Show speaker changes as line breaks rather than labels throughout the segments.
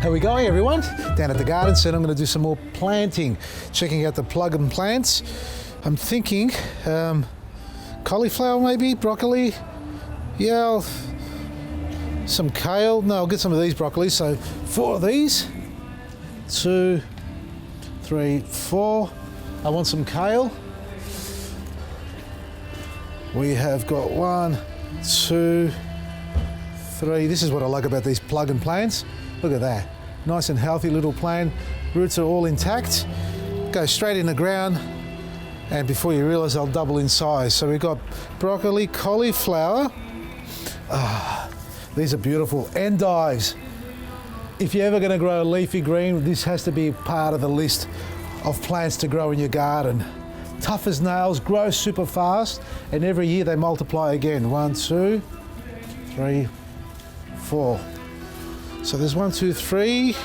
How are we going, everyone? Down at the garden centre, I'm going to do some more planting, checking out the plug and plants. I'm thinking cauliflower maybe, broccoli, yeah, some kale. No, I'll get some of these broccoli. So 4 of these, 2, 3, 4. I want some kale. We have got 1, 2, 3. This is what I like about these plug and plants. Look at that. Nice and healthy little plant. Roots are all intact. Go straight in the ground, and before you realise, they'll double in size. So we've got broccoli, cauliflower. These are beautiful. Endives. If you're ever going to grow a leafy green, this has to be part of the list of plants to grow in your garden. Tough as nails, grow super fast, and every year they multiply again. 1, 2, 3, 4. So there's 1, 2, 3.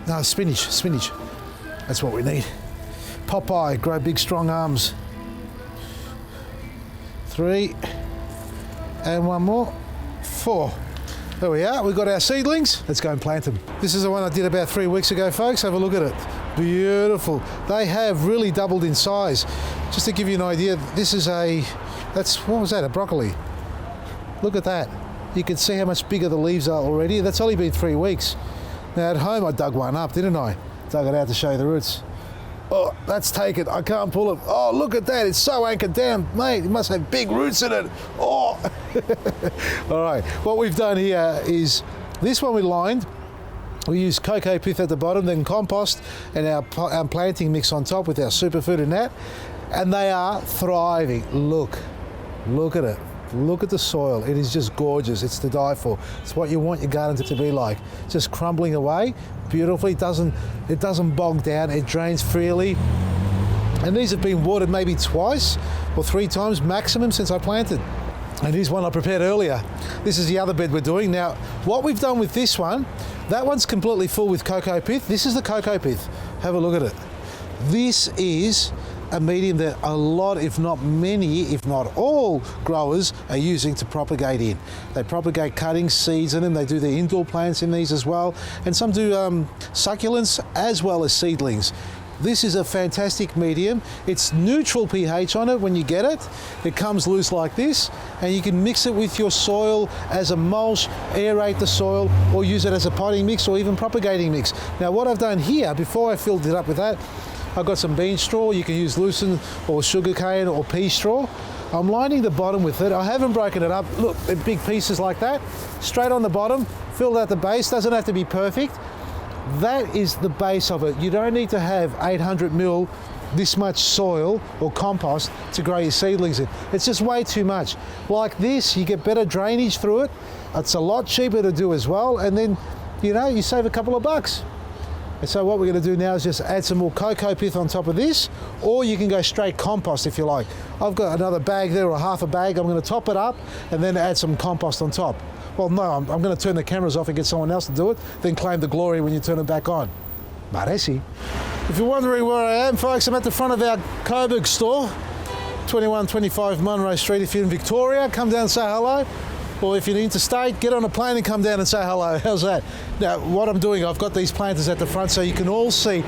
No, spinach. That's what we need. Popeye, grow big strong arms. 3, and 1 more, 4. There we are, we've got our seedlings. Let's go and plant them. This is the one I did about 3 weeks ago, folks. Have a look at it. Beautiful. They have really doubled in size. Just to give you an idea, this is what was that, a broccoli? Look at that. You can see how much bigger the leaves are already. That's only been 3 weeks. Now at home I dug one up, didn't I? Dug it out to show you the roots. Oh, that's taken. I can't pull it. Oh, look at that. It's so anchored down. Mate, it must have big roots in it. Oh. All right. What we've done here is this one we lined. We used cocoa pith at the bottom, then compost and our planting mix on top with our superfood and that. And they are thriving. Look at it. Look at the soil. It is just gorgeous. It's to die for. It's what you want your garden to be like. Just crumbling away beautifully. It doesn't bog down. It drains freely. And these have been watered maybe 2 or 3 times maximum since I planted. And here's one I prepared earlier. This is the other bed we're doing. Now, what we've done with this one, that one's completely full with cocoa pith. This is the cocoa pith. Have a look at it. This is a medium that a lot, if not many, if not all growers are using to propagate in. They propagate cuttings, seeds in them. They do the indoor plants in these as well. And some do succulents as well as seedlings. This is a fantastic medium. It's neutral pH on it when you get it. It comes loose like this, and you can mix it with your soil as a mulch, aerate the soil, or use it as a potting mix or even propagating mix. Now what I've done here, before I filled it up with that, I've got some bean straw. You can use lucerne or sugarcane or pea straw. I'm lining the bottom with it. I haven't broken it up. Look, they're big pieces like that. Straight on the bottom, filled out the base. Doesn't have to be perfect. That is the base of it. You don't need to have 800 mil, this much soil or compost to grow your seedlings in. It's just way too much. Like this, you get better drainage through it. It's a lot cheaper to do as well. And then, you save a couple of bucks. And so what we're going to do now is just add some more cocoa pith on top of this, or you can go straight compost if you like. I've got another bag there, or half a bag. I'm going to top it up and then add some compost on top. Well, no, I'm going to turn the cameras off and get someone else to do it, then claim the glory when you turn it back on. Maresi. If you're wondering where I am, folks, I'm at the front of our Coburg store, 2125 Munro Street. If you're in Victoria, come down and say hello. Or if you're interstate, get on a plane and come down and say hello. How's that? Now, what I'm doing, I've got these planters at the front so you can all see,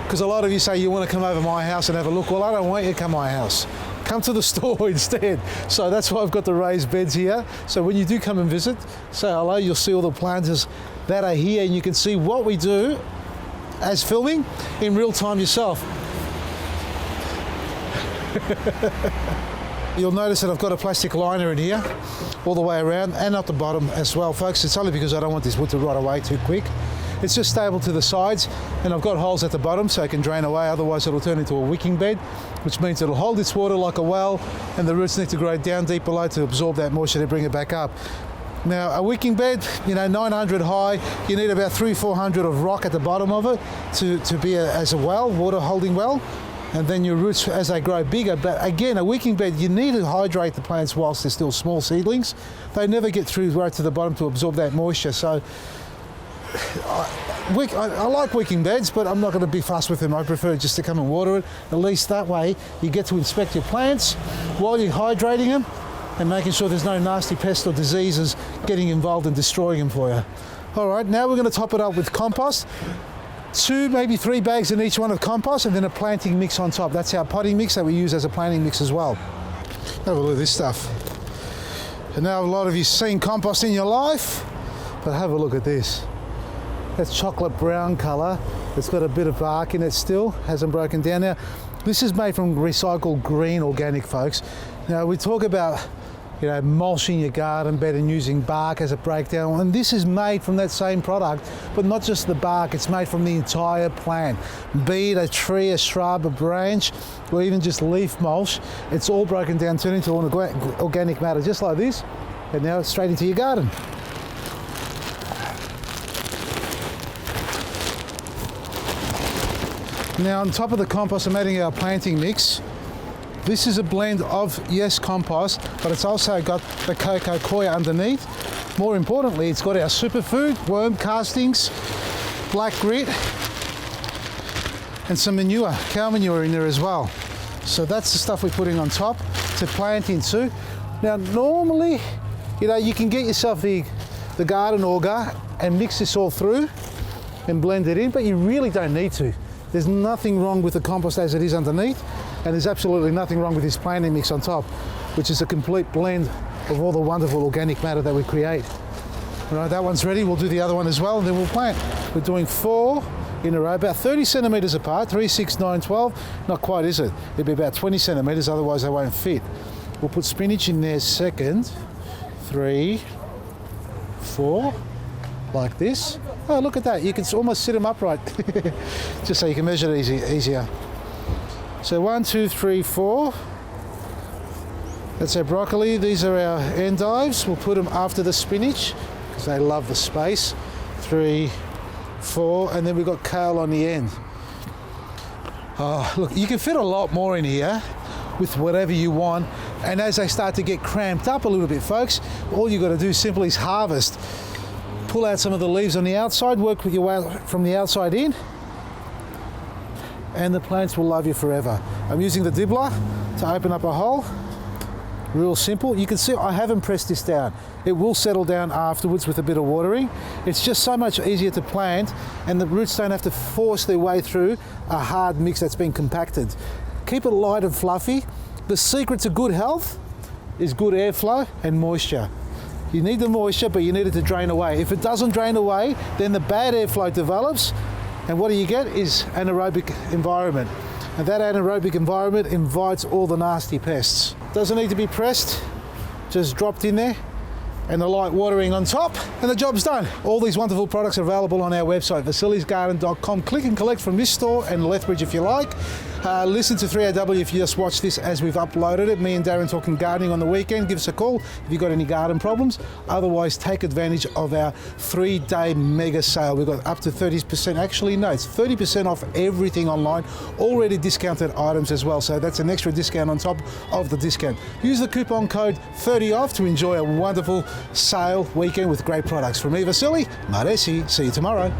because a lot of you say you want to come over my house and have a look. Well, I don't want you to come to my house. Come to the store instead. So that's why I've got the raised beds here. So when you do come and visit, say hello, you'll see all the planters that are here, and you can see what we do as filming in real time yourself. You'll notice that I've got a plastic liner in here all the way around and at the bottom as well, folks. It's only because I don't want this wood to rot away too quick. It's just stable to the sides, and I've got holes at the bottom so it can drain away, otherwise it'll turn into a wicking bed, which means it'll hold its water like a well, and the roots need to grow down deep below to absorb that moisture to bring it back up. Now, a wicking bed, 900 high, you need about 300-400 of rock at the bottom of it to be as a well, water holding well. And then your roots as they grow bigger. But again, a wicking bed, you need to hydrate the plants whilst they're still small seedlings. They never get through right to the bottom to absorb that moisture. So I like wicking beds, but I'm not going to be fussed with them. I prefer just to come and water it. At least that way you get to inspect your plants while you're hydrating them and making sure there's no nasty pests or diseases getting involved and destroying them for you. All right, now we're going to top it up with compost. 2, maybe 3 bags in each one of compost, and then a planting mix on top. That's our potting mix that we use as a planting mix as well. Have a look at this stuff. And now a lot of you seen compost in your life, but have a look at this. That's chocolate brown colour. It's got a bit of bark in it still, hasn't broken down. Now, this is made from recycled green organic, folks. Now, we talk about, you know, mulching your garden bed and using bark as a breakdown, and this is made from that same product, but not just the bark, it's made from the entire plant. Be it a tree, a shrub, a branch, or even just leaf mulch, it's all broken down, turned into organic matter, just like this, and now it's straight into your garden. Now, on top of the compost, I'm adding our planting mix. This is a blend of, yes, compost, but it's also got the cocoa coir underneath. More importantly, it's got our superfood, worm castings, black grit, and some manure, cow manure in there as well. So that's the stuff we're putting on top to plant into. Now, normally, you know, you can get yourself the garden auger and mix this all through and blend it in, but you really don't need to. There's nothing wrong with the compost as it is underneath, and there's absolutely nothing wrong with this planting mix on top, which is a complete blend of all the wonderful organic matter that we create. All right, that one's ready. We'll do the other one as well, and then we'll plant. We're doing 4 in a row, about 30 centimetres apart, 3, 6, 9, 12. Not quite, is it? It'll be about 20 centimetres, otherwise they won't fit. We'll put spinach in there second, 3, 4, like this. Oh, look at that. You can almost sit them upright, just so you can measure it easier. So 1, 2, 3, 4. That's our broccoli. These are our endives. We'll put them after the spinach because they love the space. 3, 4, and then we've got kale on the end. Oh, look, you can fit a lot more in here with whatever you want. And as they start to get cramped up a little bit, folks, all you've got to do simply is harvest. Pull out some of the leaves on the outside, work with your way from the outside in, and the plants will love you forever. I'm using the dibbler to open up a hole. Real simple. You can see I haven't pressed this down. It will settle down afterwards with a bit of watering. It's just so much easier to plant, and the roots don't have to force their way through a hard mix that's been compacted. Keep it light and fluffy. The secret to good health is good airflow and moisture. You need the moisture, but you need it to drain away. If it doesn't drain away, then the bad airflow develops, and what do you get is anaerobic environment. And that anaerobic environment invites all the nasty pests. Doesn't need to be pressed, just dropped in there, and the light watering on top, and the job's done. All these wonderful products are available on our website, vasilisgarden.com. Click and collect from this store and Lethbridge if you like. Listen to 3AW if you just watch this as we've uploaded it. Me and Darren talking gardening on the weekend. Give us a call if you've got any garden problems. Otherwise, take advantage of our 3-day mega sale. We've got up to 30%. Actually, no, it's 30% off everything online. Already discounted items as well. So that's an extra discount on top of the discount. Use the coupon code 30OFF to enjoy a wonderful sale weekend with great products. From me, Vasili, Maresi. See you tomorrow.